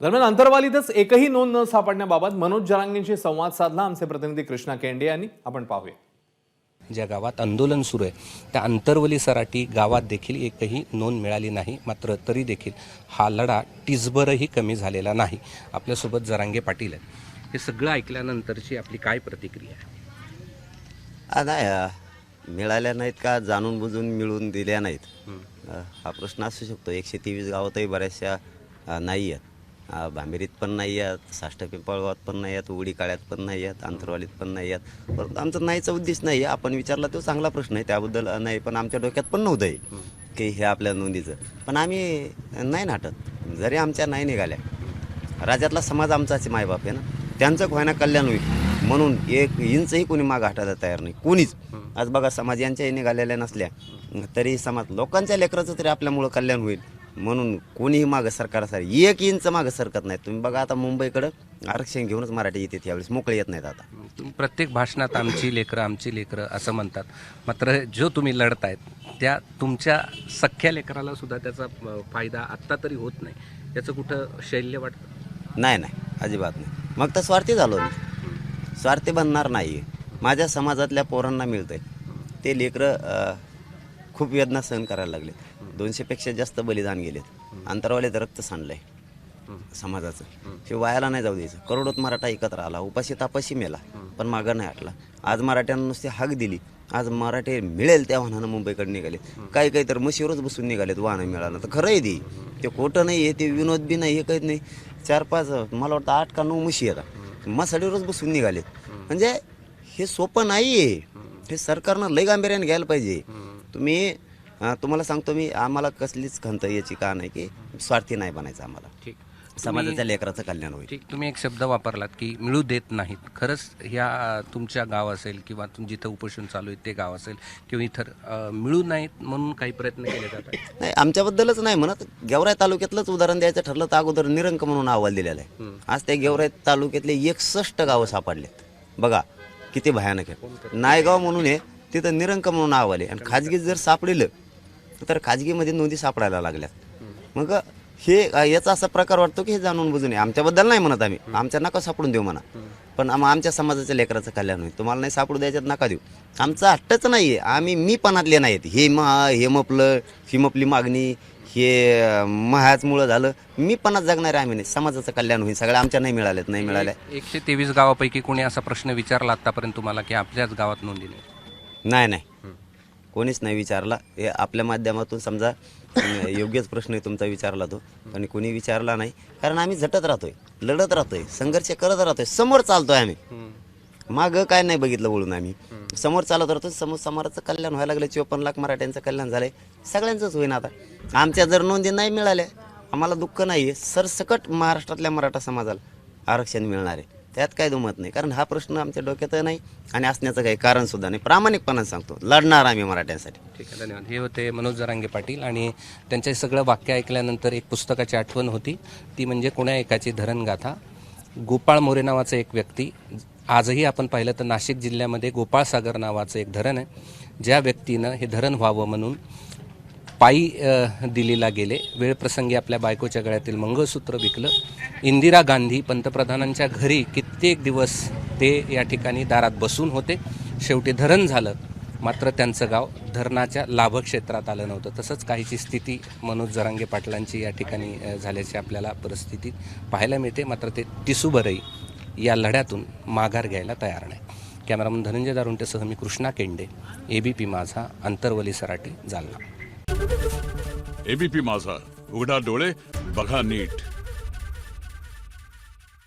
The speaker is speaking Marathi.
दरम्यान अंतरवालीतच एकही नोंद न सापडण्याबाबत मनोज जरांगेंशी संवाद साधला आमचे प्रतिनिधी कृष्णा केंडे यांनी. आपण पाहूया. ज्या गावात आंदोलन सुरू आहे त्या अंतरवली सराटी गावात देखील एकही नोंद मिळाली नाही. मात्र तरी देखील हा लढा टिचभरही कमी झालेला नाही. आपल्यासोबत जरांगे पाटील आहेत. हे सगळं ऐकल्यानंतरची आपली काय प्रतिक्रिया आहे? नाही मिळाल्या नाहीत का जाणून बुजून मिळून दिल्या नाहीत हा प्रश्न असू शकतो. 123 गावातही बऱ्याचशा नाही आहेत. भांबेरीत पण नाही आहेत, साष्ट पिंपळगावात पण नाही आहेत, उडी काळ्यात पण नाही आहेत, अंतरवालीत पण नाही आहेत. परंतु आमचं नाहीचा उद्देश नाही आहे. आपण विचारला तो चांगला प्रश्न आहे, त्याबद्दल नाही. पण आमच्या डोक्यात पण नव्हतं आहे की हे आपल्या नोंदीचं. पण आम्ही नाही नाटत. जरी आमच्या नाही निघाल्या, राज्यातला समाज आमचाच मायबाप आहे ना, त्यांचं व्हायना कल्याण होईल म्हणून 1 इंचही कोणी मागं हटायला तयार नाही कोणीच. आज बघा समाज यांच्याही निघालेल्या नसल्या तरी समाज लोकांच्या लेकराचं तरी आपल्यामुळं कल्याण होईल म्हणून कोणीही मागं सरकारसाठी 1 इंच मागं सरकत नाही. तुम्ही बघा आता मुंबईकडं आरक्षण घेऊनच मराठी येते, यावेळेस मोकळे येत नाहीत. आता तुम्ही प्रत्येक भाषणात आमची लेकरं असं म्हणतात. मात्र जो तुम्ही लढतायत त्या तुमच्या सख्ख्या लेकराला सुद्धा त्याचा फायदा आत्ता तरी होत नाही. याचं कुठं शैल्य वाटतं? नाही अजिबात नाही. मग तर स्वार्थी झालो मी. स्वार्थी बनणार नाही. माझ्या समाजातल्या पोरांना मिळतंय ते लेकरं खूप वेदना सहन करायला लागले. 200पेक्षा जास्त बलिदान गेलेत. अंतरवालीत रक्त सांडलंय समाजाचं. हे वायाला नाही जाऊ द्यायचं. करोडोत मराठा एकत्र आला, उपाशी तापाशी मेला, पण मागं नाही हटला. आज मराठ्यांना नुसती हाक दिली. आज मराठे मिळेल त्या वाहनानं मुंबईकडे निघाले. काही तर म्हशीवरच बसून निघालेत. वाहनं मिळालं तर खरं आहे ते खोटं नाही आहे, ते विनोद बी नाही. हे काहीच नाही. 4-5 मला वाटतं 8 का 9 म्हशी येतात, मसाडीवरच बसून निघालेत. म्हणजे हे सोपं नाही आहे. हे सरकारनं लय गांभीर्याने घ्यायला पाहिजे. तुम्हाला सांगतो मी, आम्हाला कसलीच खंत याची का नाही की स्वार्थी नाही बनायचं. आम्हाला ठीक, समाजाच्या लेकराचं कल्याण होईल. ठीक. तुम्ही एक शब्द वापरलात की मिळू देत नाहीत. खरंच ह्या तुमच्या गाव असेल किंवा जिथं उपोषण चालू आहे ते गाव असेल किंवा इतर मिळू नाहीत म्हणून काही प्रयत्न केले जातात? नाही, आमच्याबद्दलच नाही म्हणत. गेवराई तालुक्यातलंच उदाहरण द्यायचं ठरलं तर अगोदर निरंक म्हणून अहवाल दिलेला आहे. आज त्या गेवराई तालुक्यातले 61 गावं सापडलेत. बघा किती भयानक आहे. नायगाव म्हणून आहे, तिथं निरंक म्हणून अहवाल आहे. आणि खाजगीत जर सापडलं तर खाजगीमध्ये नोंदी सापडायला लागल्यात. मग हे याचा असा प्रकार वाटतो की हे जाणून बुजून आहे. आमच्याबद्दल नाही म्हणत आम्ही, आमच्या नका सापडून देऊ म्हणा, पण आमच्या समाजाच्या लेकराचं कल्याण होईल. तुम्हाला नाही सापडू द्यायच्यात नका देऊ. आमचा हट्टच नाही आहे. आम्ही मी पणातले नाहीत. हे मपलं, ही मपली मागणी, हे महाजमुळं झालं. मी पणात जगणारे आम्ही नाही. समाजाचं कल्याण होईल. सगळ्या आमच्या नाही मिळाल्या. 123 गावापैकी कोणी असा प्रश्न विचारला आतापर्यंत तुम्हाला की आपल्याच गावात नोंदी नाही? नाही कोणीच नाही विचारला. हे आपल्या माध्यमातून समजा योग्यच प्रश्न आहे तुमचा विचारला तो, पण कोणी विचारला नाही. कारण आम्ही झटत राहतोय, लढत राहतोय, संघर्ष करत राहतोय, समोर चालतोय. आम्ही मागं काय नाही बघितलं बोलून. आम्ही समोर चालत राहतो. समाजाचं कल्याण व्हायला लागलं. 54 लाख मराठ्यांचं कल्याण झालंय. सगळ्यांचंच होईन. आता आमच्या जर नोंदी नाही मिळाल्या आम्हाला दुःख नाही आहे. सरसकट महाराष्ट्रातल्या मराठा समाजाला आरक्षण मिळणार आहे, त्यात काही दुमत नाही. कारण हा प्रश्न आमच्या डोक्यात नाही आणि असण्याचं काही कारण सुद्धा नाही. प्रामाणिकपणाने सांगतो, लढणार आम्ही मराठ्यांसाठी. ठीक आहे, धन्यवाद. हे होते मनोज जरांगे पाटील. आणि त्यांचे सगळं वाक्य ऐकल्यानंतर एक पुस्तकाची आठवण होती, ती म्हणजे कोण्या एकाची धरणगाथा. गोपाळ मोरे नावाचा एक व्यक्ती, आजही आपण पाहिलं तर नाशिक जिल्ह्यामध्ये गोपाळसागर नावाचं एक धरण आहे. ज्या व्यक्तीनं हे धरण व्हावं म्हणून पायी दिल्लीला गेले. वेळप्रसंगी आपल्या बायकोच्या गळ्यातील मंगळसूत्र विकलं. इंदिरा गांधी पंतप्रधानांच्या घरी कित्येक दिवस ते या ठिकाणी दारात बसून होते. शेवटी धरण झालं, मात्र त्यांचं गाव धरणाच्या लाभक्षेत्रात आलं नव्हतं. तसंच काहीची स्थिती मनोज जरांगे पाटलांची या ठिकाणी झाल्याची आपल्याला परिस्थिती पाहायला मिळते. मात्र ते टिसूभरही या लढ्यातून माघार घ्यायला तयार नाही. कॅमेरामन धनंजय दारुंटेसह मी कृष्णा केंडे, ABP माझा, अंतरवली सराटी, जालना. ABP माझा, उघडा डोळे बघा नीट.